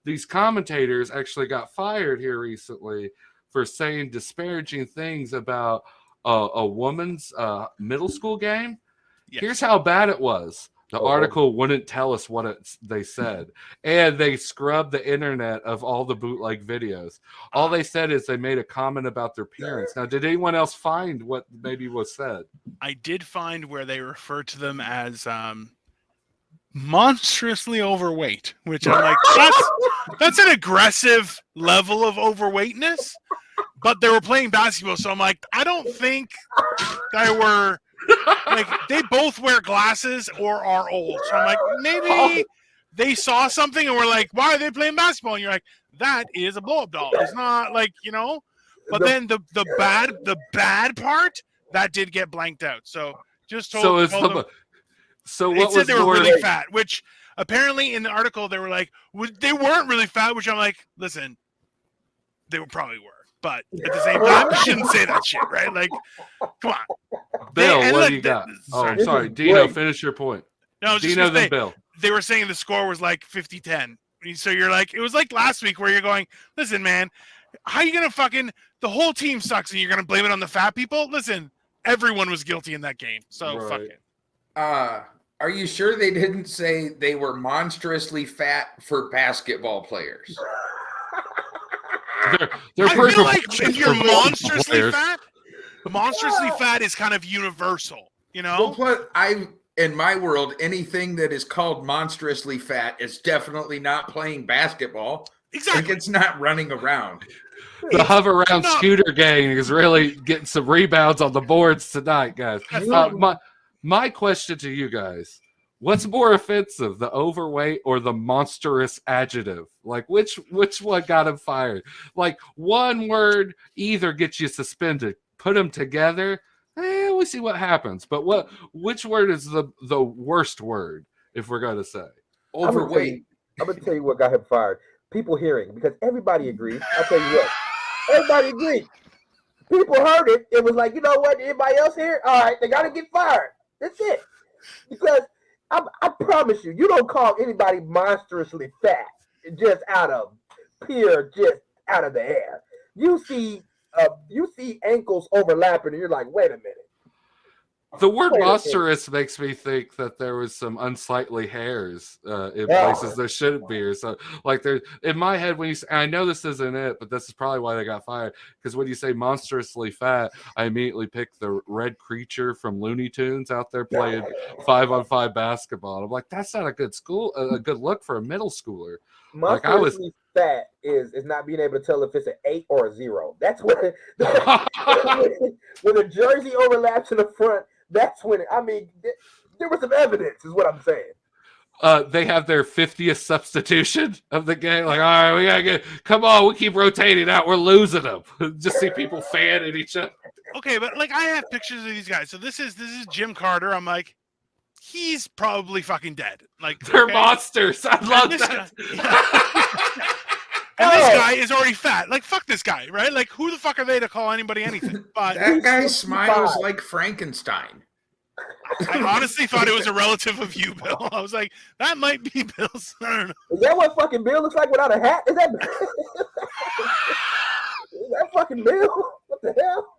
these commentators actually got fired here recently for saying disparaging things about a woman's middle school game. Yes. Here's how bad it was. The article wouldn't tell us what they said. And they scrubbed the internet of all the bootleg videos. All they said is they made a comment about their parents. Now, did anyone else find what maybe was said? I did find where they refer to them as monstrously overweight, which I'm like, that's an aggressive level of overweightness. But they were playing basketball, so I'm like, I don't think they were... Like, they both wear glasses or are old. So I'm like, maybe they saw something and were like, why are they playing basketball? And you're like, that is a blow-up doll. It's not like, But then the bad part, that did get blanked out. So just told them. So what said was they were really fat, which apparently in the article they were like, they weren't really fat, which I'm like, listen, they probably were. But at the same time, you shouldn't say that shit, right? Like, come on. Bill, what do you got? Sorry. Dino, finish your point. No, Dino, then Bill. They were saying the score was like 50-10. So you're like, it was like last week where you're going, listen, man, how are you going to the whole team sucks and you're going to blame it on the fat people? Listen, everyone was guilty in that game. So fuck it. Are you sure they didn't say they were monstrously fat for basketball players? They're I feel like if you're monstrously fat is kind of universal, Well, in my world, anything that is called monstrously fat is definitely not playing basketball. Exactly. Like it's not running around. The hover around scooter gang is really getting some rebounds on the boards tonight, guys. My question to you guys. What's more offensive, the overweight or the monstrous adjective? Like, which one got him fired? Like, one word either gets you suspended. Put them together, we'll see what happens. But which word is the worst word, if we're going to say? Overweight. I'm going to tell you what got him fired. People hearing, because everybody agreed. I'll tell you what. Everybody agreed. People heard it. It was like, you know what? Anybody else here? All right, they got to get fired. That's it. Because... I promise you, you don't call anybody monstrously fat just out of pure, just out of the air. You see ankles overlapping, and you're like, wait a minute. The word monstrous makes me think that there was some unsightly hairs in places there shouldn't be, or so. Like there, in my head, when you say, I know this isn't it, but this is probably why they got fired. Because when you say monstrously fat, I immediately pick the red creature from Looney Tunes out there playing 5-on-5 basketball. And I'm like, that's not a good look for a middle schooler. Monstrously fat is not being able to tell if it's an 8 or a 0. That's when when the jersey overlaps in the front. That's when there was some evidence, is what I'm saying. They have their 50th substitution of the game. Like, all right, we gotta come on, we keep rotating out. We're losing them. Just see people fanning each other. Okay, but like I have pictures of these guys. So this is Jim Carter. I'm like, he's probably fucking dead. Like they're monsters. I love that. And this guy is already fat. Like, fuck this guy, right? Like, who the fuck are they to call anybody anything? But that guy smiles like Frankenstein. I honestly thought it was a relative of you, Bill. I was like, that might be Bill's. I don't know. Is that what fucking Bill looks like without a hat? Is that fucking Bill? What the hell?